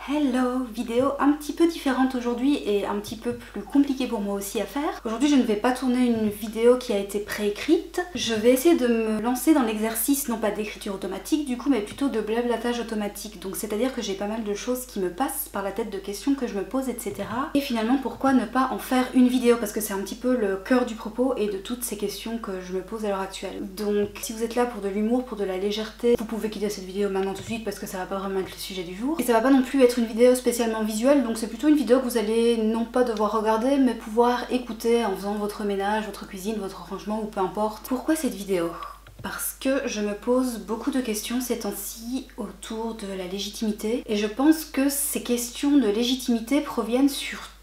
Hello! Vidéo un petit peu différente aujourd'hui et un petit peu plus compliquée pour moi aussi à faire. Aujourd'hui je ne vais pas tourner une vidéo qui a été préécrite. Je vais essayer de me lancer dans l'exercice non pas d'écriture automatique du coup mais plutôt de blablatage automatique. Donc c'est à dire que j'ai pas mal de choses qui me passent par la tête, de questions que je me pose, etc. Et finalement pourquoi ne pas en faire une vidéo, parce que c'est un petit peu le cœur du propos et de toutes ces questions que je me pose à l'heure actuelle. Donc si vous êtes là pour de l'humour, pour de la légèreté, vous pouvez quitter cette vidéo maintenant tout de suite parce que ça va pas vraiment être le sujet du jour. Et ça va pas non plus être une vidéo spécialement visuelle, donc c'est plutôt une vidéo que vous allez non pas devoir regarder mais pouvoir écouter en faisant votre ménage, votre cuisine, votre rangement ou peu importe. Pourquoi cette vidéo ? Parce que je me pose beaucoup de questions ces temps-ci autour de la légitimité et je pense que ces questions de légitimité proviennent surtout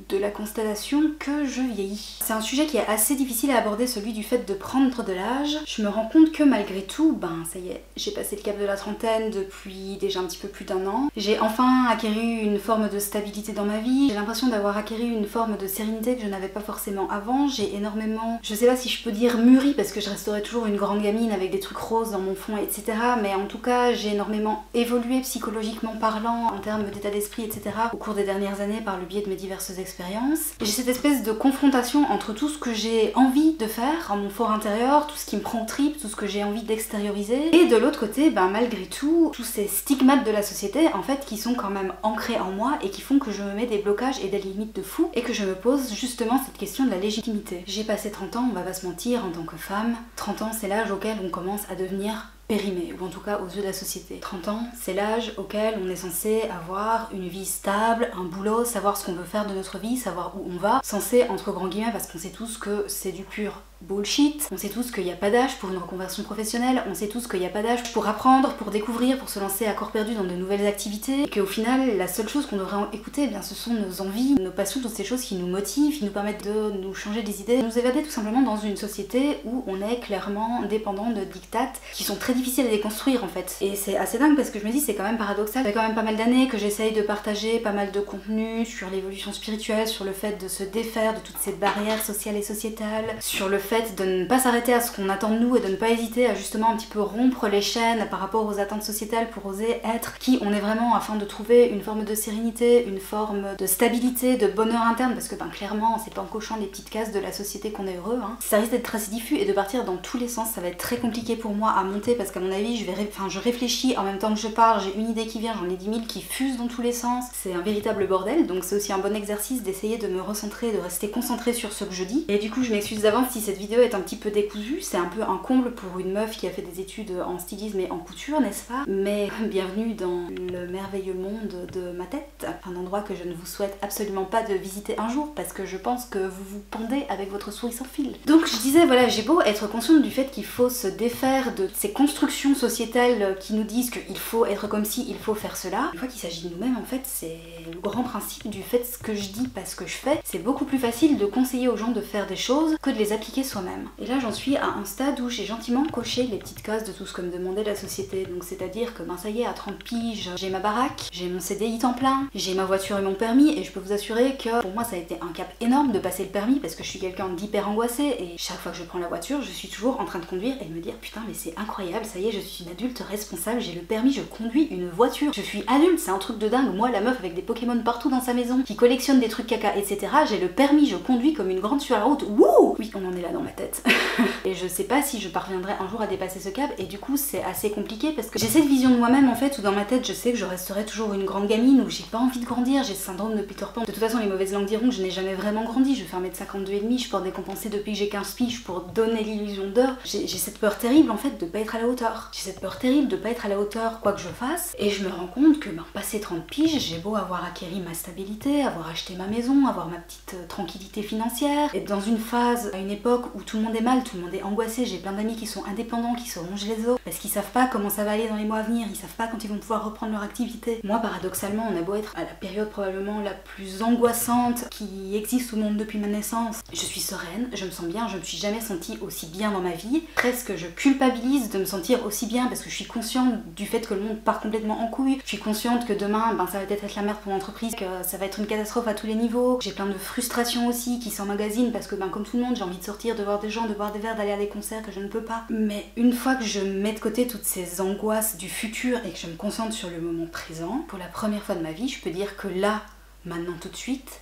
de la constatation que je vieillis. C'est un sujet qui est assez difficile à aborder, celui du fait de prendre de l'âge. Je me rends compte que malgré tout, ça y est, j'ai passé le cap de la trentaine depuis déjà un petit peu plus d'1 an. J'ai enfin acquéri une forme de stabilité dans ma vie. J'ai l'impression d'avoir acquéri une forme de sérénité que je n'avais pas forcément avant. J'ai énormément, je sais pas si je peux dire mûri parce que je resterai toujours une grande gamine avec des trucs roses dans mon fond, etc. Mais en tout cas, j'ai énormément évolué psychologiquement parlant, en termes d'état d'esprit, etc. au cours des dernières années par le biais de mes diverses expériences. Et j'ai cette espèce de confrontation entre tout ce que j'ai envie de faire en mon fort intérieur, tout ce qui me prend aux tripes, tout ce que j'ai envie d'extérioriser, et de l'autre côté, malgré tout, tous ces stigmates de la société, en fait, qui sont quand même ancrés en moi et qui font que je me mets des blocages et des limites de fou, et que je me pose justement cette question de la légitimité. J'ai passé 30 ans, on va pas se mentir, en tant que femme. 30 ans, c'est l'âge auquel on commence à devenir périmé, ou en tout cas aux yeux de la société. 30 ans, c'est l'âge auquel on est censé avoir une vie stable, un boulot, savoir ce qu'on veut faire de notre vie, savoir où on va. Censé, entre grands guillemets, parce qu'on sait tous que c'est du pur bullshit. On sait tous qu'il n'y a pas d'âge pour une reconversion professionnelle, on sait tous qu'il n'y a pas d'âge pour apprendre, pour découvrir, pour se lancer à corps perdu dans de nouvelles activités, et qu'au final, la seule chose qu'on devrait écouter, ce sont nos envies, nos passions, toutes ces choses qui nous motivent, qui nous permettent de nous changer des idées, de nous évader tout simplement dans une société où on est clairement dépendant de dictats qui sont très difficiles à déconstruire en fait. Et c'est assez dingue parce que je me dis c'est quand même paradoxal. Ça fait quand même pas mal d'années que j'essaye de partager pas mal de contenu sur l'évolution spirituelle, sur le fait de se défaire de toutes ces barrières sociales et sociétales, sur le fait de ne pas s'arrêter à ce qu'on attend de nous et de ne pas hésiter à justement un petit peu rompre les chaînes par rapport aux attentes sociétales pour oser être qui on est vraiment afin de trouver une forme de sérénité, une forme de stabilité, de bonheur interne, parce que clairement c'est pas en cochant les petites cases de la société qu'on est heureux. Ça risque d'être assez diffus et de partir dans tous les sens, ça va être très compliqué pour moi à monter parce qu'à mon avis je réfléchis en même temps que je parle, j'ai une idée qui vient, j'en ai 10 000 qui fusent dans tous les sens, c'est un véritable bordel, donc c'est aussi un bon exercice d'essayer de me recentrer, de rester concentrée sur ce que je dis. Et du coup je m'excuse d'avance si cette vidéo est un petit peu décousue, c'est un peu un comble pour une meuf qui a fait des études en stylisme et en couture, n'est-ce pas? Mais bienvenue dans le merveilleux monde de ma tête, un endroit que je ne vous souhaite absolument pas de visiter un jour parce que je pense que vous vous pendez avec votre souris sans fil. Donc je disais voilà, j'ai beau être consciente du fait qu'il faut se défaire de ces constructions sociétales qui nous disent qu'il faut être comme ci, il faut faire cela. Une fois qu'il s'agit de nous-mêmes, en fait, c'est le grand principe du fait ce que je dis, pas ce que je fais. C'est beaucoup plus facile de conseiller aux gens de faire des choses que de les appliquer soi-même. Et là, j'en suis à un stade où j'ai gentiment coché les petites cases de tout ce que me demandait la société. Donc c'est-à-dire que ça y est, à 30 piges, j'ai ma baraque, j'ai mon CDI temps plein, j'ai ma voiture et mon permis, et je peux vous assurer que pour moi ça a été un cap énorme de passer le permis parce que je suis quelqu'un d'hyper angoissé et chaque fois que je prends la voiture, je suis toujours en train de conduire et de me dire putain mais c'est incroyable, ça y est, je suis une adulte responsable, j'ai le permis, je conduis une voiture, je suis adulte, c'est un truc de dingue. Moi la meuf avec des Pokémon partout dans sa maison, qui collectionne des trucs caca, etc. J'ai le permis, je conduis comme une grande sur la route, wouh. Oui, on en est là dans ma tête. Et je sais pas si je parviendrai un jour à dépasser ce cap, et du coup c'est assez compliqué parce que j'ai cette vision de moi-même en fait où dans ma tête je sais que je resterai toujours une grande gamine, où j'ai pas envie de grandir, j'ai ce syndrome de Peter Pan. De toute façon les mauvaises langues diront que je n'ai jamais vraiment grandi, je fais 1m52 et demi, je porte des compensés depuis que j'ai 15 piges pour donner l'illusion d'heure. J'ai cette peur terrible en fait de pas être à la hauteur. J'ai cette peur terrible de pas être à la hauteur quoi que je fasse, et je me rends compte que passé 30 piges, j'ai beau avoir acquéri ma stabilité, avoir acheté ma maison, avoir ma petite tranquillité financière, être dans une phase, à une époque où tout le monde est mal, tout le monde est angoissé, j'ai plein d'amis qui sont indépendants, qui se rongent les os, parce qu'ils savent pas comment ça va aller dans les mois à venir, ils savent pas quand ils vont pouvoir reprendre leur activité. Moi paradoxalement, on a beau être à la période probablement la plus angoissante qui existe au monde depuis ma naissance, je suis sereine, je me sens bien, je me suis jamais sentie aussi bien dans ma vie, presque je culpabilise de me sentir aussi bien parce que je suis consciente du fait que le monde part complètement en couille, je suis consciente que demain ça va peut-être être la merde pour l'entreprise, que ça va être une catastrophe à tous les niveaux, j'ai plein de frustrations aussi qui s'emmagasinent parce que comme tout le monde j'ai envie de sortir sortir, de voir des gens, de boire des verres, d'aller à des concerts que je ne peux pas. Mais une fois que je mets de côté toutes ces angoisses du futur et que je me concentre sur le moment présent, pour la première fois de ma vie, je peux dire que là, maintenant tout de suite,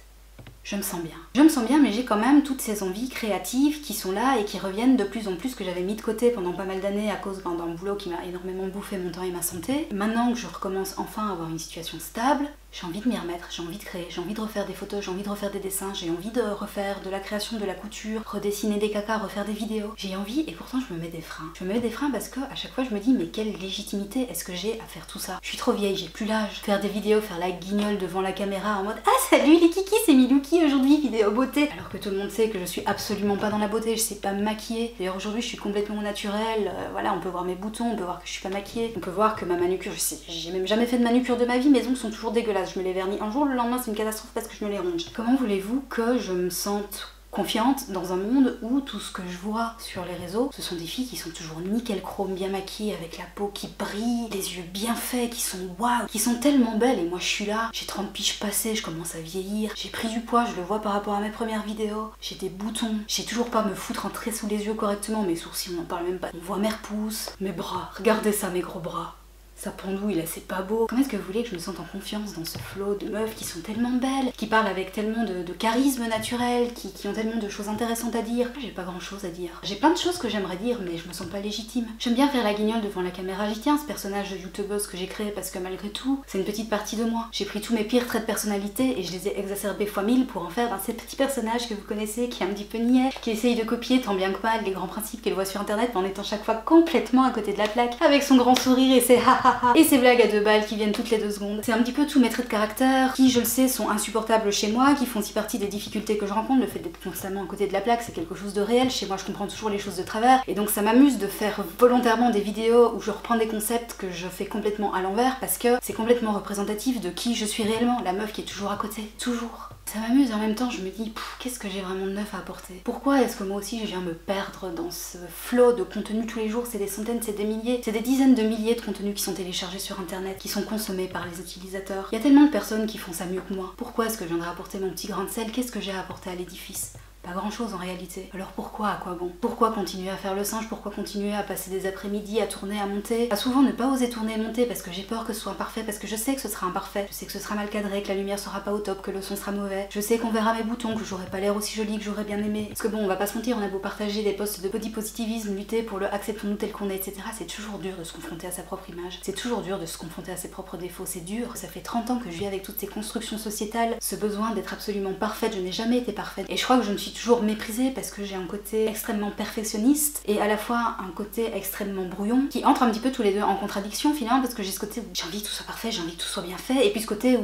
je me sens bien. Je me sens bien, mais j'ai quand même toutes ces envies créatives qui sont là et qui reviennent de plus en plus, que j'avais mis de côté pendant pas mal d'années à cause d'un boulot qui m'a énormément bouffé mon temps et ma santé. Maintenant que je recommence enfin à avoir une situation stable, j'ai envie de m'y remettre, j'ai envie de créer, j'ai envie de refaire des photos, j'ai envie de refaire des dessins, j'ai envie de refaire de la création, de la couture, redessiner des cacas, refaire des vidéos. J'ai envie et pourtant je me mets des freins. Je me mets des freins parce que à chaque fois je me dis mais quelle légitimité est-ce que j'ai à faire tout ça? Je suis trop vieille, j'ai plus l'âge. Faire des vidéos, faire la guignole devant la caméra en mode ah salut les kikis, c'est Milouki aujourd'hui, vidéo beauté. Alors que tout le monde sait que je suis absolument pas dans la beauté, je sais pas me maquiller. D'ailleurs aujourd'hui je suis complètement naturelle, voilà, on peut voir mes boutons, on peut voir que je suis pas maquillée, on peut voir que ma manucure, j'ai même jamais fait de manucure de ma vie, mes ongles sont toujours dégueulasses, je me les vernis un jour, le lendemain c'est une catastrophe parce que je me les ronge. Comment voulez-vous que je me sente confiante dans un monde où tout ce que je vois sur les réseaux, ce sont des filles qui sont toujours nickel chrome, bien maquillées, avec la peau qui brille, les yeux bien faits, qui sont waouh, qui sont tellement belles, et moi je suis là, j'ai 30 piges passées, je commence à vieillir, j'ai pris du poids, je le vois par rapport à mes premières vidéos, j'ai des boutons, j'ai toujours pas me foutre un trait sous les yeux correctement, mes sourcils on n'en parle même pas, on voit mes repousse, mes bras, regardez ça mes gros bras. Ça pendouille là, c'est pas beau. Comment est-ce que vous voulez que je me sente en confiance dans ce flot de meufs qui sont tellement belles, qui parlent avec tellement de charisme naturel, qui ont tellement de choses intéressantes à dire? J'ai pas grand chose à dire. J'ai plein de choses que j'aimerais dire, mais je me sens pas légitime. J'aime bien faire la guignole devant la caméra, j'y tiens, ce personnage de youtubeuse que j'ai créé parce que malgré tout, c'est une petite partie de moi. J'ai pris tous mes pires traits de personnalité et je les ai exacerbés fois 1000 pour en faire ces petits personnages que vous connaissez, qui est un petit peu niais, qui essaye de copier tant bien que mal les grands principes qu'elle voit sur internet, mais en étant chaque fois complètement à côté de la plaque, avec son grand sourire et ses haha et ces blagues à 2 balles qui viennent toutes les 2 secondes. C'est un petit peu tous mes traits de caractère qui, je le sais, sont insupportables chez moi, qui font aussi partie des difficultés que je rencontre. Le fait d'être constamment à côté de la plaque, c'est quelque chose de réel. Chez moi, je comprends toujours les choses de travers. Et donc ça m'amuse de faire volontairement des vidéos où je reprends des concepts que je fais complètement à l'envers parce que c'est complètement représentatif de qui je suis réellement, la meuf qui est toujours à côté. Toujours. Ça m'amuse et en même temps je me dis qu'est-ce que j'ai vraiment de neuf à apporter? Pourquoi est-ce que moi aussi je viens me perdre dans ce flot de contenu tous les jours? C'est des centaines, c'est des milliers, c'est des dizaines de milliers de contenus qui sont téléchargés sur internet, qui sont consommés par les utilisateurs. Il y a tellement de personnes qui font ça mieux que moi. Pourquoi est-ce que je viendrais apporter mon petit grain de sel? Qu'est-ce que j'ai à apporter à l'édifice? Pas grand chose en réalité. Alors pourquoi, à quoi bon? Pourquoi continuer à faire le singe? Pourquoi continuer à passer des après-midi à tourner, à monter? À souvent ne pas oser tourner et monter parce que j'ai peur que ce soit imparfait, parce que je sais que ce sera imparfait, je sais que ce sera mal cadré, que la lumière sera pas au top, que le son sera mauvais. Je sais qu'on verra mes boutons, que j'aurai pas l'air aussi jolie que j'aurais bien aimé. Parce que bon, on va pas se mentir, on a beau partager des posts de body positivisme, lutter pour le acceptons-nous tel qu'on est, etc. C'est toujours dur de se confronter à sa propre image. C'est toujours dur de se confronter à ses propres défauts. C'est dur. Ça fait 30 ans que je vis avec toutes ces constructions sociétales, ce besoin d'être absolument parfaite. Je n'ai jamais été parfaite. Et je crois que je me suis toujours méprisée parce que j'ai un côté extrêmement perfectionniste et à la fois un côté extrêmement brouillon qui entre un petit peu tous les deux en contradiction finalement parce que j'ai ce côté où j'ai envie que tout soit parfait, j'ai envie que tout soit bien fait et puis ce côté où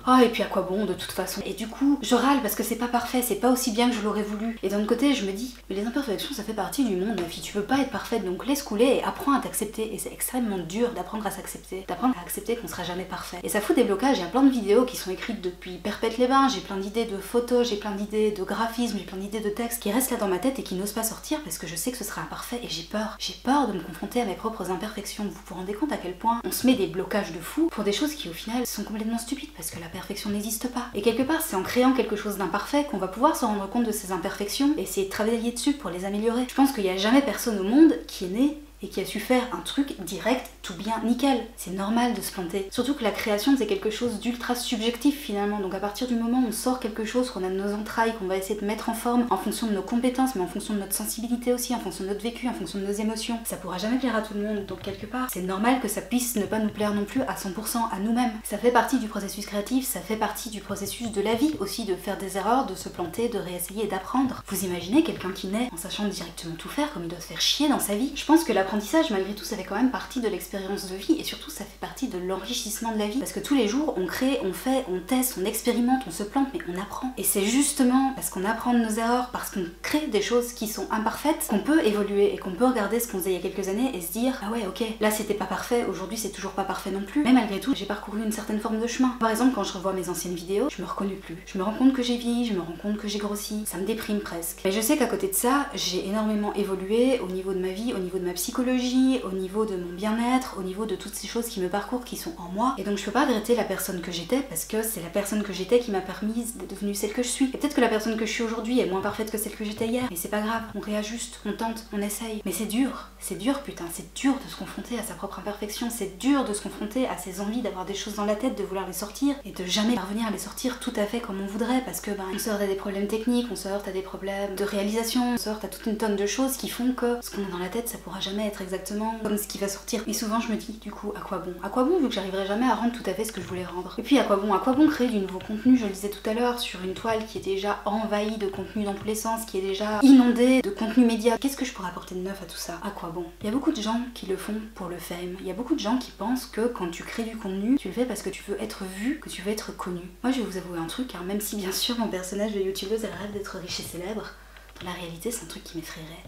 oh, et puis à quoi bon de toute façon? Et du coup, je râle parce que c'est pas parfait, c'est pas aussi bien que je l'aurais voulu. Et d'un autre côté, je me dis, mais les imperfections, ça fait partie du monde, ma fille. Tu peux pas être parfaite, donc laisse couler et apprends à t'accepter. Et c'est extrêmement dur d'apprendre à s'accepter, d'apprendre à accepter qu'on sera jamais parfait. Et ça fout des blocages. Il y a plein de vidéos qui sont écrites depuis Perpète-les-Bains. J'ai plein d'idées de photos, j'ai plein d'idées de graphisme, j'ai plein d'idées de textes qui restent là dans ma tête et qui n'osent pas sortir parce que je sais que ce sera imparfait et j'ai peur. J'ai peur de me confronter à mes propres imperfections. Vous vous rendez compte à quel point on se met des blocages de fou pour des choses qui au final sont complètement stupides parce que la perfection n'existe pas. Et quelque part, c'est en créant quelque chose d'imparfait qu'on va pouvoir se rendre compte de ses imperfections et essayer de travailler dessus pour les améliorer. Je pense qu'il n'y a jamais personne au monde qui est né et qui a su faire un truc direct, tout bien, nickel. C'est normal de se planter. Surtout que la création, c'est quelque chose d'ultra subjectif finalement. Donc à partir du moment où on sort quelque chose qu'on a de nos entrailles, qu'on va essayer de mettre en forme en fonction de nos compétences, mais en fonction de notre sensibilité aussi, en fonction de notre vécu, en fonction de nos émotions, ça pourra jamais plaire à tout le monde. Donc quelque part, c'est normal que ça puisse ne pas nous plaire non plus à 100% à nous-mêmes. Ça fait partie du processus créatif, ça fait partie du processus de la vie aussi, de faire des erreurs, de se planter, de réessayer et d'apprendre. Vous imaginez quelqu'un qui naît en sachant directement tout faire, comme il doit se faire chier dans sa vie? Je pense que l'apprentissage, malgré tout, ça fait quand même partie de l'expérience de vie et surtout ça fait partie de l'enrichissement de la vie parce que tous les jours on crée, on fait, on teste, on expérimente, on se plante mais on apprend. Et c'est justement parce qu'on apprend de nos erreurs, parce qu'on crée des choses qui sont imparfaites qu'on peut évoluer et qu'on peut regarder ce qu'on faisait il y a quelques années et se dire ah ouais ok, là c'était pas parfait, aujourd'hui c'est toujours pas parfait non plus, mais malgré tout j'ai parcouru une certaine forme de chemin. Par exemple quand je revois mes anciennes vidéos, je me reconnais plus. Je me rends compte que j'ai vieilli, je me rends compte que j'ai grossi, ça me déprime presque. Mais je sais qu'à côté de ça, j'ai énormément évolué au niveau de ma vie, au niveau de ma psychologie, psychologie, au niveau de mon bien-être, au niveau de toutes ces choses qui me parcourent, qui sont en moi. Et donc je peux pas regretter la personne que j'étais parce que c'est la personne que j'étais qui m'a permis d'être devenue celle que je suis. Et peut-être que la personne que je suis aujourd'hui est moins parfaite que celle que j'étais hier, mais c'est pas grave, on réajuste, on tente, on essaye. Mais c'est dur putain, c'est dur de se confronter à sa propre imperfection, c'est dur de se confronter à ses envies d'avoir des choses dans la tête, de vouloir les sortir et de jamais parvenir à les sortir tout à fait comme on voudrait parce que on se heurte à des problèmes techniques, on se heurte à des problèmes de réalisation, on se heurte à toute une tonne de choses qui font que ce qu'on a dans la tête ça pourra jamais être exactement comme ce qui va sortir. Et souvent je me dis du coup à quoi bon? À quoi bon vu que j'arriverai jamais à rendre tout à fait ce que je voulais rendre? Et puis à quoi bon créer du nouveau contenu? Je le disais tout à l'heure, sur une toile qui est déjà envahie de contenu dans tous les sens, qui est déjà inondée de contenu média. Qu'est-ce que je pourrais apporter de neuf à tout ça? À quoi bon? Il y a beaucoup de gens qui le font pour le fame. Il y a beaucoup de gens qui pensent que quand tu crées du contenu, tu le fais parce que tu veux être vu, que tu veux être connu. Moi je vais vous avouer un truc, hein, même si bien sûr mon personnage de youtubeuse elle rêve d'être riche et célèbre, dans la réalité c'est un truc qui m'effraierait.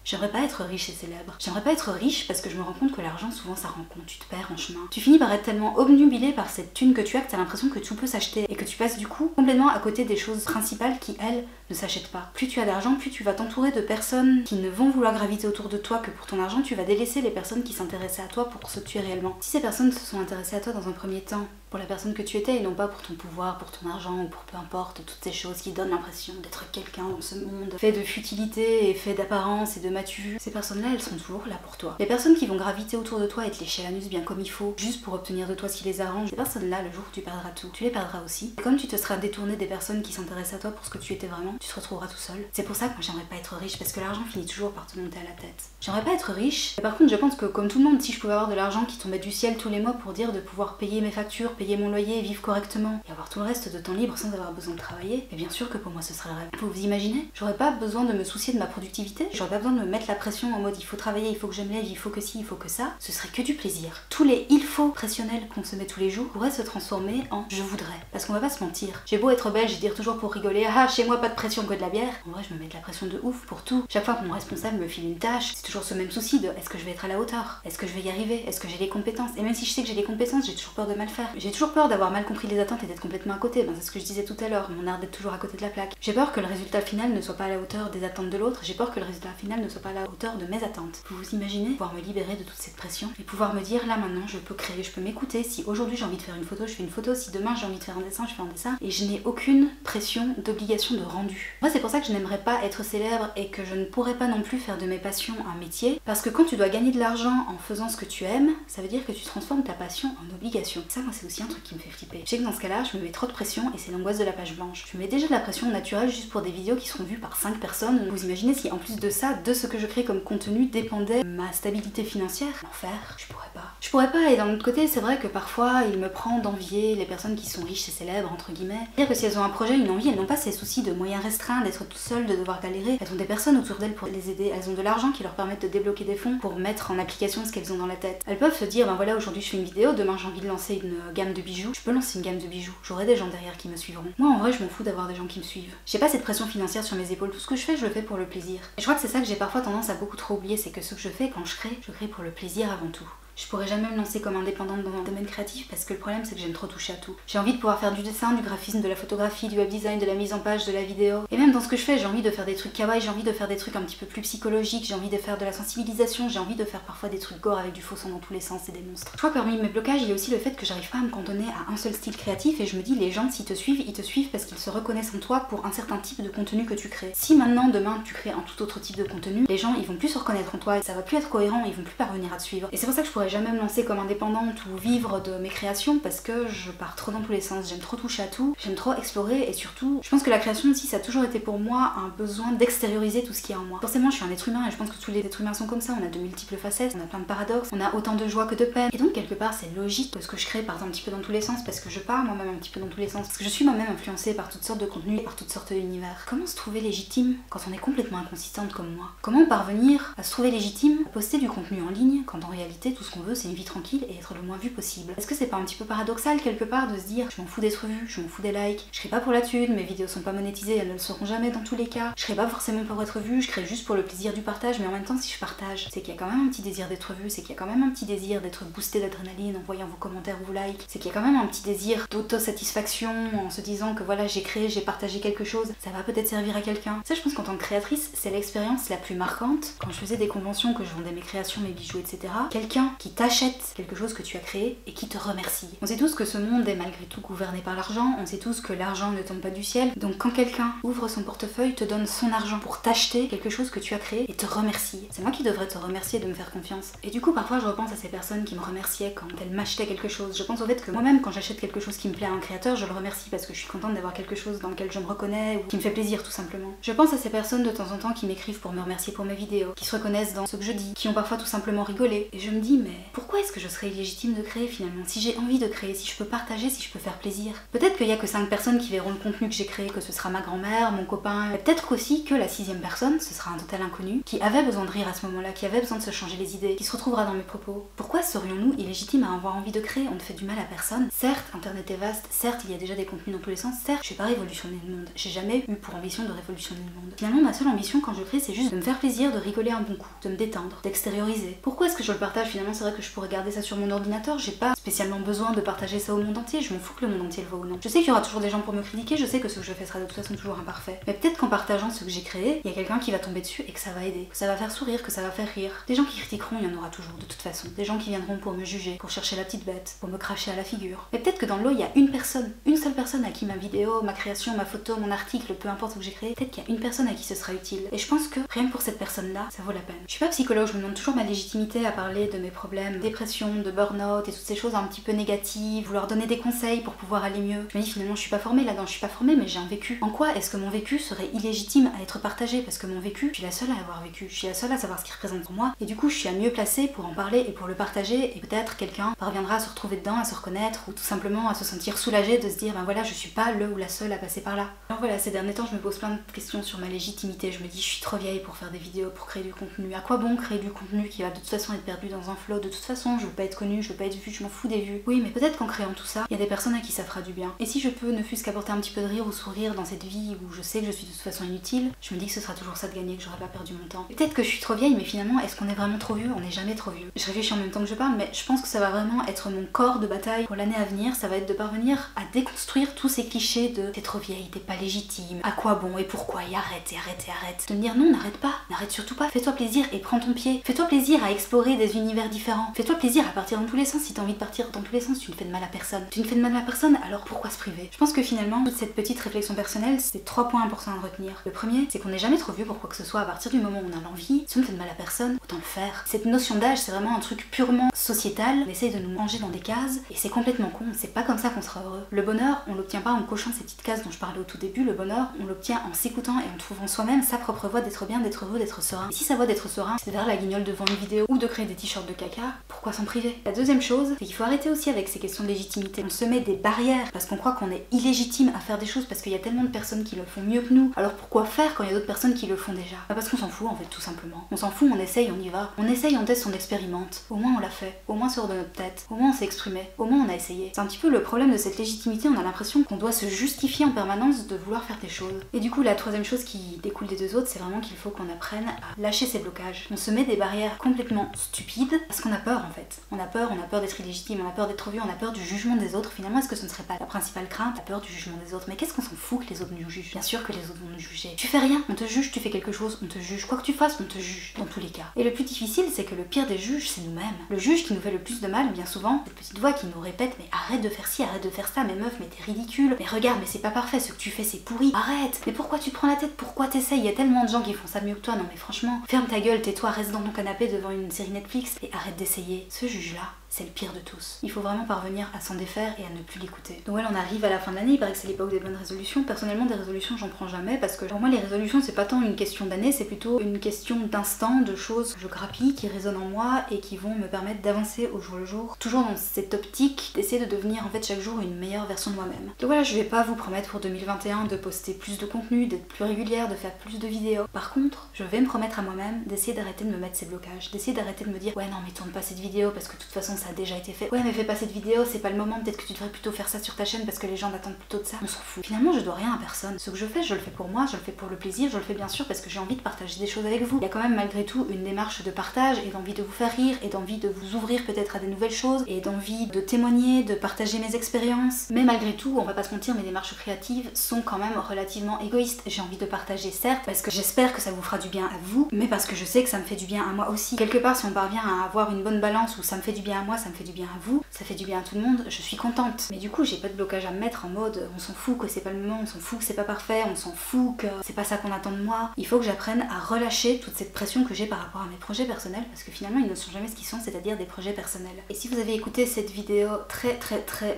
J'aimerais pas être riche et célèbre. J'aimerais pas être riche parce que je me rends compte que l'argent souvent ça rend compte, tu te perds en chemin. Tu finis par être tellement obnubilé par cette thune que tu as que t'as l'impression que tout peut s'acheter et que tu passes du coup complètement à côté des choses principales qui elles ne s'achètent pas. Plus tu as d'argent, plus tu vas t'entourer de personnes qui ne vont vouloir graviter autour de toi que pour ton argent, tu vas délaisser les personnes qui s'intéressaient à toi pour ce que tu es réellement. Si ces personnes se sont intéressées à toi dans un premier temps pour la personne que tu étais et non pas pour ton pouvoir, pour ton argent ou pour peu importe toutes ces choses qui donnent l'impression d'être quelqu'un dans ce monde fait de futilité et fait d'apparence et de m'as-tu vu, ces personnes-là elles sont toujours là pour toi. Les personnes qui vont graviter autour de toi et te lécher l'anus bien comme il faut, juste pour obtenir de toi ce qui les arrange, ces personnes-là le jour où tu perdras tout, tu les perdras aussi. Et comme tu te seras détourné des personnes qui s'intéressent à toi pour ce que tu étais vraiment, tu te retrouveras tout seul. C'est pour ça que moi j'aimerais pas être riche parce que l'argent finit toujours par te monter à la tête. J'aimerais pas être riche, mais par contre je pense que comme tout le monde, si je pouvais avoir de l'argent qui tombait du ciel tous les mois pour dire de pouvoir payer mes factures, payer mon loyer, vivre correctement et avoir tout le reste de temps libre sans avoir besoin de travailler, et bien sûr que pour moi ce serait le rêve. Vous vous imaginez? J'aurais pas besoin de me soucier de ma productivité, j'aurais pas besoin de me mettre la pression en mode il faut travailler, il faut que je me lève, il faut que ci, il faut que ça. Ce serait que du plaisir. Tous les il faut pressionnels qu'on se met tous les jours pourraient se transformer en je voudrais. Parce qu'on va pas se mentir. J'ai beau être belge et dire toujours pour rigoler ah chez moi pas de pression que de la bière. En vrai je me mets de la pression de ouf pour tout. Chaque fois que mon responsable me file une tâche, c'est toujours ce même souci de est-ce que je vais être à la hauteur? Est-ce que je vais y arriver? Est-ce que j'ai les compétences? Et même si je sais que j'ai les compétences, j'ai toujours peur de mal faire. J'ai toujours peur d'avoir mal compris les attentes et d'être complètement à côté. C'est ce que je disais tout à l'heure, mon art d'être toujours à côté de la plaque. J'ai peur que le résultat final ne soit pas à la hauteur des attentes de l'autre. J'ai peur que le résultat final ne soit pas à la hauteur de mes attentes. Vous vous imaginez pouvoir me libérer de toute cette pression et pouvoir me dire là maintenant je peux créer, je peux m'écouter. Si aujourd'hui j'ai envie de faire une photo, je fais une photo. Si demain j'ai envie de faire un dessin, je fais un dessin. Et je n'ai aucune pression d'obligation de rendu. Moi c'est pour ça que je n'aimerais pas être célèbre et que je ne pourrais pas non plus faire de mes passions un métier. Parce que quand tu dois gagner de l'argent en faisant ce que tu aimes, ça veut dire que tu transformes ta passion en obligation. Ça moi c'est aussi un truc qui me fait flipper. Je sais que dans ce cas là je me mets trop de pression et c'est l'angoisse de la page blanche. Je me mets déjà de la pression naturelle juste pour des vidéos qui seront vues par 5 personnes. Vous imaginez si en plus de ça, de ce que je crée comme contenu dépendait ma stabilité financière? L'enfer, je pourrais pas. Je pourrais pas et d'un autre côté c'est vrai que parfois il me prend d'envier les personnes qui sont riches et célèbres entre guillemets. C'est-à-dire que si elles ont un projet, une envie, elles n'ont pas ces soucis de moyens restreints, d'être toutes seules, de devoir galérer. Elles ont des personnes autour d'elles pour les aider. Elles ont de l'argent qui leur permettent de débloquer des fonds pour mettre en application ce qu'elles ont dans la tête. Elles peuvent se dire ben voilà aujourd'hui je fais une vidéo, demain j'ai envie de lancer une gamme de bijoux. Je peux lancer une gamme de bijoux. J'aurai des gens derrière qui me suivront. Moi en vrai je m'en fous d'avoir des gens qui me suivent. J'ai pas cette pression financière sur mes épaules. Tout ce que je fais le fais pour le plaisir. Et je crois que c'est ça que j'ai parfois tendance à beaucoup trop oublier, c'est que ce que je fais quand je crée pour le plaisir avant tout. Je pourrais jamais me lancer comme indépendante dans un domaine créatif parce que le problème c'est que j'aime trop toucher à tout. J'ai envie de pouvoir faire du dessin, du graphisme, de la photographie, du web design, de la mise en page, de la vidéo. Et même dans ce que je fais, j'ai envie de faire des trucs kawaii, j'ai envie de faire des trucs un petit peu plus psychologiques, j'ai envie de faire de la sensibilisation, j'ai envie de faire parfois des trucs gore avec du faux sang dans tous les sens et des monstres. Je crois que parmi mes blocages, il y a aussi le fait que j'arrive pas à me cantonner à un seul style créatif et je me dis les gens s'ils te suivent, ils te suivent parce qu'ils se reconnaissent en toi pour un certain type de contenu que tu crées. Si maintenant, demain, tu crées un tout autre type de contenu, les gens ils vont plus se reconnaître en toi et ça va plus être cohérent, ils vont plus parvenir à te suivre. Et c'est pour ça que je pourrais jamais me lancer comme indépendante ou vivre de mes créations parce que je pars trop dans tous les sens, j'aime trop toucher à tout, j'aime trop explorer et surtout je pense que la création aussi ça a toujours été pour moi un besoin d'extérioriser tout ce qui est en moi. Forcément je suis un être humain et je pense que tous les êtres humains sont comme ça, on a de multiples facettes, on a plein de paradoxes, on a autant de joie que de peine et donc quelque part c'est logique que ce que je crée parte un petit peu dans tous les sens parce que je pars moi-même un petit peu dans tous les sens, parce que je suis moi-même influencée par toutes sortes de contenus et par toutes sortes d'univers. Comment se trouver légitime quand on est complètement inconsistante comme moi? Comment parvenir à se trouver légitime à poster du contenu en ligne quand en réalité tout ce qu'on qu'on veut, c'est une vie tranquille et être le moins vu possible. Est-ce que c'est pas un petit peu paradoxal quelque part de se dire je m'en fous d'être vu, je m'en fous des likes, je crée pas pour la thune, mes vidéos sont pas monétisées, elles ne le seront jamais dans tous les cas, je crée pas forcément pour être vue, je crée juste pour le plaisir du partage, mais en même temps si je partage, c'est qu'il y a quand même un petit désir d'être vu, c'est qu'il y a quand même un petit désir d'être boosté d'adrénaline en voyant vos commentaires ou vos likes, c'est qu'il y a quand même un petit désir d'autosatisfaction en se disant que voilà j'ai créé, j'ai partagé quelque chose, ça va peut-être servir à quelqu'un. Ça je pense qu'en tant que créatrice, c'est l'expérience la plus marquante. Quand je faisais des conventions, que je vendais mes créations, mes bijoux, etc. Quelqu'un qui t'achète quelque chose que tu as créé et qui te remercie. On sait tous que ce monde est malgré tout gouverné par l'argent, on sait tous que l'argent ne tombe pas du ciel, donc quand quelqu'un ouvre son portefeuille, te donne son argent pour t'acheter quelque chose que tu as créé et te remercie, c'est moi qui devrais te remercier de me faire confiance. Et du coup parfois je repense à ces personnes qui me remerciaient quand elles m'achetaient quelque chose. Je pense au fait que moi-même quand j'achète quelque chose qui me plaît à un créateur, je le remercie parce que je suis contente d'avoir quelque chose dans lequel je me reconnais ou qui me fait plaisir tout simplement. Je pense à ces personnes de temps en temps qui m'écrivent pour me remercier pour mes vidéos, qui se reconnaissent dans ce que je dis, qui ont parfois tout simplement rigolé. Et je me dis mais pourquoi est-ce que je serais illégitime de créer finalement? Si j'ai envie de créer, si je peux partager, si je peux faire plaisir. Peut-être qu'il y a que 5 personnes qui verront le contenu que j'ai créé, que ce sera ma grand-mère, mon copain, et peut-être aussi que la 6e personne, ce sera un total inconnu, qui avait besoin de rire à ce moment-là, qui avait besoin de se changer les idées, qui se retrouvera dans mes propos. Pourquoi serions-nous illégitimes à avoir envie de créer? On ne fait du mal à personne. Certes, internet est vaste, certes il y a déjà des contenus dans tous les sens, certes je vais pas révolutionner le monde, j'ai jamais eu pour ambition de révolutionner le monde. Finalement ma seule ambition quand je crée c'est juste de me faire plaisir, de rigoler un bon coup, de me détendre, d'extérioriser. Pourquoi est-ce que je le partage? Finalement c'est vrai que je pourrais garder ça sur mon ordinateur, j'ai pas spécialement besoin de partager ça au monde entier, je m'en fous que le monde entier le voit ou non. Je sais qu'il y aura toujours des gens pour me critiquer, je sais que ce que je fais sera de toute façon toujours imparfait. Mais peut-être qu'en partageant ce que j'ai créé, il y a quelqu'un qui va tomber dessus et que ça va aider, que ça va faire sourire, que ça va faire rire. Des gens qui critiqueront, il y en aura toujours de toute façon. Des gens qui viendront pour me juger, pour chercher la petite bête, pour me cracher à la figure. Mais peut-être que dans le lot il y a une personne, une seule personne à qui ma vidéo, ma création, ma photo, mon article, peu importe ce que j'ai créé, peut-être qu'il y a une personne à qui ce sera utile. Et je pense que rien que pour cette personne-là, ça vaut la peine. Je suis pas psychologue, je me demande toujours ma légitimité à parler de mes problèmes, dépression, de burn-out et toutes ces choses un petit peu négatives, vouloir donner des conseils pour pouvoir aller mieux. Je me dis finalement je suis pas formée là-dedans, je suis pas formée mais j'ai un vécu. En quoi est-ce que mon vécu serait illégitime à être partagé? Parce que mon vécu, je suis la seule à avoir vécu, je suis la seule à savoir ce qu'il représente pour moi et du coup je suis à mieux placée pour en parler et pour le partager et peut-être quelqu'un parviendra à se retrouver dedans, à se reconnaître ou tout simplement à se sentir soulagé de se dire ben voilà je suis pas le ou la seule à passer par là. Alors voilà, ces derniers temps je me pose plein de questions sur ma légitimité, je me dis je suis trop vieille pour faire des vidéos, pour créer du contenu. À quoi bon créer du contenu qui va de toute façon être perdu dans un flot? De toute façon je veux pas être connue, je veux pas être vue, je m'en fous des vues. Oui mais peut-être qu'en créant tout ça, il y a des personnes à qui ça fera du bien. Et si je peux ne fût-ce qu'apporter un petit peu de rire ou sourire dans cette vie où je sais que je suis de toute façon inutile, je me dis que ce sera toujours ça de gagner, que j'aurais pas perdu mon temps. Peut-être que je suis trop vieille mais finalement est-ce qu'on est vraiment trop vieux? On n'est jamais trop vieux. Je réfléchis en même temps que je parle mais je pense que ça va vraiment être mon corps de bataille pour l'année à venir, ça va être de parvenir à déconstruire tous ces clichés de t'es trop vieille, t'es pas légitime, à quoi bon et pourquoi, et arrête, et arrête, et arrête. De me dire non, n'arrête pas, n'arrête surtout pas, fais-toi plaisir et prends ton pied. Fais-toi plaisir à explorer des univers différents. Fais-toi plaisir à partir dans tous les sens. Si t'as envie de partir dans tous les sens, tu ne fais de mal à personne. Tu ne fais de mal à personne, alors pourquoi se priver? Je pense que finalement, toute cette petite réflexion personnelle, c'est 3 points importants à retenir. Le premier, c'est qu'on n'est jamais trop vieux pour quoi que ce soit. À partir du moment où on a l'envie, si on ne fait de mal à personne, autant le faire. Cette notion d'âge, c'est vraiment un truc purement sociétal. On essaye de nous ranger dans des cases et c'est complètement con. C'est pas comme ça qu'on sera heureux. Le bonheur, on l'obtient pas en cochant ces petites cases dont je parlais au tout début. Le bonheur, on l'obtient en s'écoutant et en trouvant soi-même sa propre voie d'être bien, d'être heureux, d'être serein. Et si sa voie d'être serein, c'est derrière la guignole devant une vidéo ou de créer des t-shirts de caca, pourquoi s'en priver? La deuxième chose, c'est qu'il faut arrêter aussi avec ces questions de légitimité. On se met des barrières parce qu'on croit qu'on est illégitime à faire des choses parce qu'il y a tellement de personnes qui le font mieux que nous. Alors pourquoi faire quand il y a d'autres personnes qui le font déjà? Bah parce qu'on s'en fout en fait tout simplement. On s'en fout, on essaye, on y va. On essaye, on teste, on expérimente. Au moins on l'a fait. Au moins c'est hors de notre tête. Au moins on s'est exprimé. Au moins on a essayé. C'est un petit peu le problème de cette légitimité, on a l'impression qu'on doit se justifier en permanence de vouloir faire des choses. Et du coup la troisième chose qui découle des deux autres, c'est vraiment qu'il faut qu'on apprenne à lâcher ses blocages. On se met des barrières complètement stupides parce qu'on a peur en fait. On a peur d'être illégitime, on a peur d'être trop vieux, on a peur du jugement des autres. Finalement est-ce que ce ne serait pas la principale crainte, la peur du jugement des autres? Mais qu'est-ce qu'on s'en fout que les autres nous jugent? Bien sûr que les autres vont nous juger. Tu fais rien, on te juge, tu fais quelque chose, on te juge. Quoi que tu fasses, on te juge, dans tous les cas. Et le plus difficile, c'est que le pire des juges, c'est nous-mêmes. Le juge qui nous fait le plus de mal, bien souvent, cette petite voix qui nous répète mais arrête de faire ci, arrête de faire ça, mais meuf, mais t'es ridicule, mais regarde, mais c'est pas parfait, ce que tu fais c'est pourri, arrête, mais pourquoi tu te prends la tête, pourquoi t'essayes? Il y a tellement de gens qui font ça mieux que toi, non mais franchement, ferme ta gueule, tais-toi, reste dans ton canapé devant une série Netflix et arrête d'essayer. Ce juge-là, c'est le pire de tous. Il faut vraiment parvenir à s'en défaire et à ne plus l'écouter. Donc voilà, on arrive à la fin de l'année, il paraît que c'est l'époque des bonnes résolutions. Personnellement, des résolutions, j'en prends jamais parce que pour moi, les résolutions, c'est pas tant une question d'année, c'est plutôt une question d'instant, de choses que je grappille, qui résonnent en moi et qui vont me permettre d'avancer au jour le jour. Toujours dans cette optique d'essayer de devenir en fait chaque jour une meilleure version de moi-même. Donc voilà, je vais pas vous promettre pour 2021 de poster plus de contenu, d'être plus régulière, de faire plus de vidéos. Par contre, je vais me promettre à moi-même d'essayer d'arrêter de me mettre ces blocages, d'essayer d'arrêter de me dire ouais non mais tourne pas cette vidéo parce que de toute façon ça a déjà été fait. Ouais mais fais pas cette vidéo, c'est pas le moment, peut-être que tu devrais plutôt faire ça sur ta chaîne parce que les gens attendent plutôt de ça. On s'en fout. Finalement je dois rien à personne. Ce que je le fais pour moi, je le fais pour le plaisir, je le fais bien sûr parce que j'ai envie de partager des choses avec vous. Il y a quand même malgré tout une démarche de partage et d'envie de vous faire rire et d'envie de vous ouvrir peut-être à des nouvelles choses et d'envie de témoigner, de partager mes expériences. Mais malgré tout, on va pas se mentir, mes démarches créatives sont quand même relativement égoïstes. J'ai envie de partager certes parce que j'espère que ça vous fera du bien à vous, mais parce que je sais que ça me fait du bien à moi aussi. Quelque part, si on parvient à avoir une bonne balance où ça me fait du bien à moi, ça me fait du bien à vous, ça fait du bien à tout le monde, je suis contente. Mais du coup, j'ai pas de blocage à me mettre en mode on s'en fout que c'est pas le moment, on s'en fout que c'est pas parfait, on s'en fout que c'est pas ça qu'on attend de moi. Il faut que j'apprenne à relâcher toute cette pression que j'ai par rapport à mes projets personnels parce que finalement ils ne sont jamais ce qu'ils sont, c'est-à-dire des projets personnels. Et si vous avez écouté cette vidéo très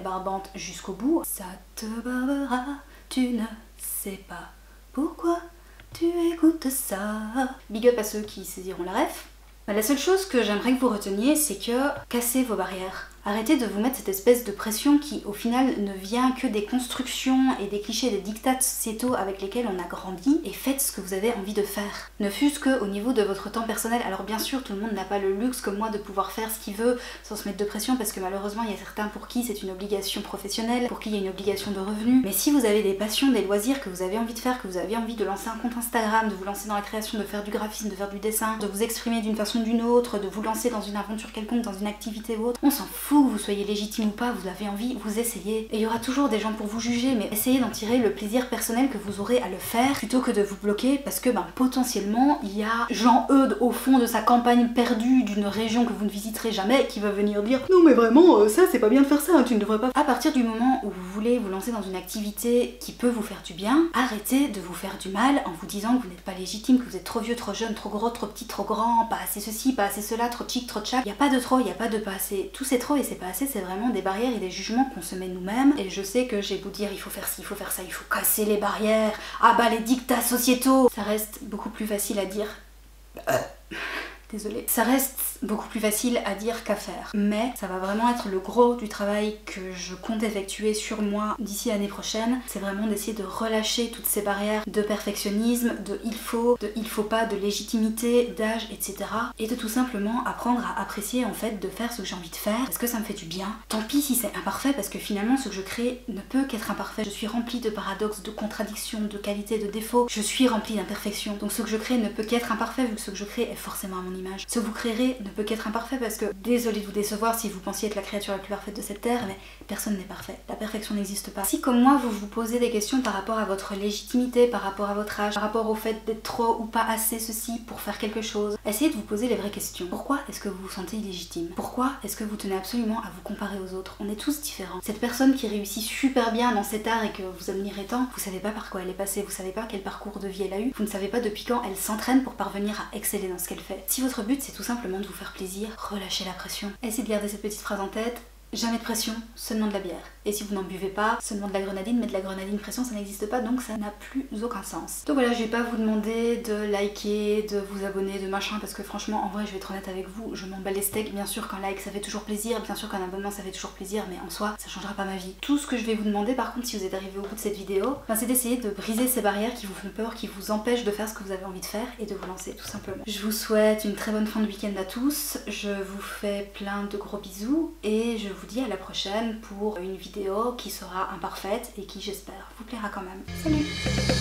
barbante jusqu'au bout, ça te barbera, tu ne sais pas pourquoi tu écoutes ça. Big up à ceux qui saisiront la ref. La seule chose que j'aimerais que vous reteniez, c'est que cassez vos barrières. Arrêtez de vous mettre cette espèce de pression qui au final ne vient que des constructions et des clichés, des dictats sociétaux avec lesquels on a grandi, et faites ce que vous avez envie de faire. Ne fût-ce qu'au niveau de votre temps personnel. Alors bien sûr, tout le monde n'a pas le luxe comme moi de pouvoir faire ce qu'il veut sans se mettre de pression parce que malheureusement il y a certains pour qui c'est une obligation professionnelle, pour qui il y a une obligation de revenus. Mais si vous avez des passions, des loisirs que vous avez envie de faire, que vous avez envie de lancer un compte Instagram, de vous lancer dans la création, de faire du graphisme, de faire du dessin, de vous exprimer d'une façon ou d'une autre, de vous lancer dans une aventure quelconque, dans une activité ou autre, on s'en fout que vous soyez légitime ou pas, vous avez envie, vous essayez. Et il y aura toujours des gens pour vous juger, mais essayez d'en tirer le plaisir personnel que vous aurez à le faire, plutôt que de vous bloquer, parce que potentiellement, il y a Jean-Eudes au fond de sa campagne perdue d'une région que vous ne visiterez jamais, qui va venir dire non mais vraiment, ça c'est pas bien de faire ça, tu ne devrais pas. À partir du moment où vous voulez vous lancer dans une activité qui peut vous faire du bien, arrêtez de vous faire du mal en vous disant que vous n'êtes pas légitime, que vous êtes trop vieux, trop jeune, trop gros, trop petit, trop grand, pas assez ceci, pas assez cela, trop chic, trop tchac. Il n'y a pas de trop, il n'y a pas de pas assez. Tout c'est trop et c'est pas assez, c'est vraiment des barrières et des jugements qu'on se met nous-mêmes. Et je sais que j'ai beau dire il faut faire ci, il faut faire ça, il faut casser les barrières, ah bah les dictats sociétaux, ça reste beaucoup plus facile à dire. Désolée. Ça reste beaucoup plus facile à dire qu'à faire. Mais ça va vraiment être le gros du travail que je compte effectuer sur moi d'ici l'année prochaine. C'est vraiment d'essayer de relâcher toutes ces barrières de perfectionnisme, de il faut pas, de légitimité, d'âge, etc. Et de tout simplement apprendre à apprécier en fait de faire ce que j'ai envie de faire parce que ça me fait du bien. Tant pis si c'est imparfait parce que finalement ce que je crée ne peut qu'être imparfait. Je suis remplie de paradoxes, de contradictions, de qualités, de défauts. Je suis remplie d'imperfections. Donc ce que je crée ne peut qu'être imparfait vu que ce que je crée est forcément à mon image. Ce que vous créerez ne peut qu'être imparfait parce que, désolé de vous décevoir si vous pensiez être la créature la plus parfaite de cette terre, mais personne n'est parfait. La perfection n'existe pas. Si comme moi vous vous posez des questions par rapport à votre légitimité, par rapport à votre âge, par rapport au fait d'être trop ou pas assez ceci pour faire quelque chose, essayez de vous poser les vraies questions. Pourquoi est-ce que vous vous sentez illégitime? Pourquoi est-ce que vous tenez absolument à vous comparer aux autres? On est tous différents. Cette personne qui réussit super bien dans cet art et que vous admirez tant, vous savez pas par quoi elle est passée, vous savez pas quel parcours de vie elle a eu, vous ne savez pas depuis quand elle s'entraîne pour parvenir à exceller dans ce qu'elle fait. Si votre but c'est tout simplement de vous faire plaisir, relâchez la pression. Essayez de garder cette petite phrase en tête. Jamais de pression, seulement de la bière. Et si vous n'en buvez pas, seulement de la grenadine, mais de la grenadine pression ça n'existe pas donc ça n'a plus aucun sens. Donc voilà, je vais pas vous demander de liker, de vous abonner, de machin parce que franchement en vrai je vais être honnête avec vous, je m'en bats les steaks. Bien sûr qu'un like ça fait toujours plaisir, bien sûr qu'un abonnement ça fait toujours plaisir, mais en soi ça changera pas ma vie. Tout ce que je vais vous demander par contre si vous êtes arrivé au bout de cette vidéo, c'est d'essayer de briser ces barrières qui vous font peur, qui vous empêchent de faire ce que vous avez envie de faire et de vous lancer tout simplement. Je vous souhaite une très bonne fin de week-end à tous, je vous fais plein de gros bisous et je vous dis à la prochaine pour une vidéo qui sera imparfaite et qui j'espère vous plaira quand même. Salut!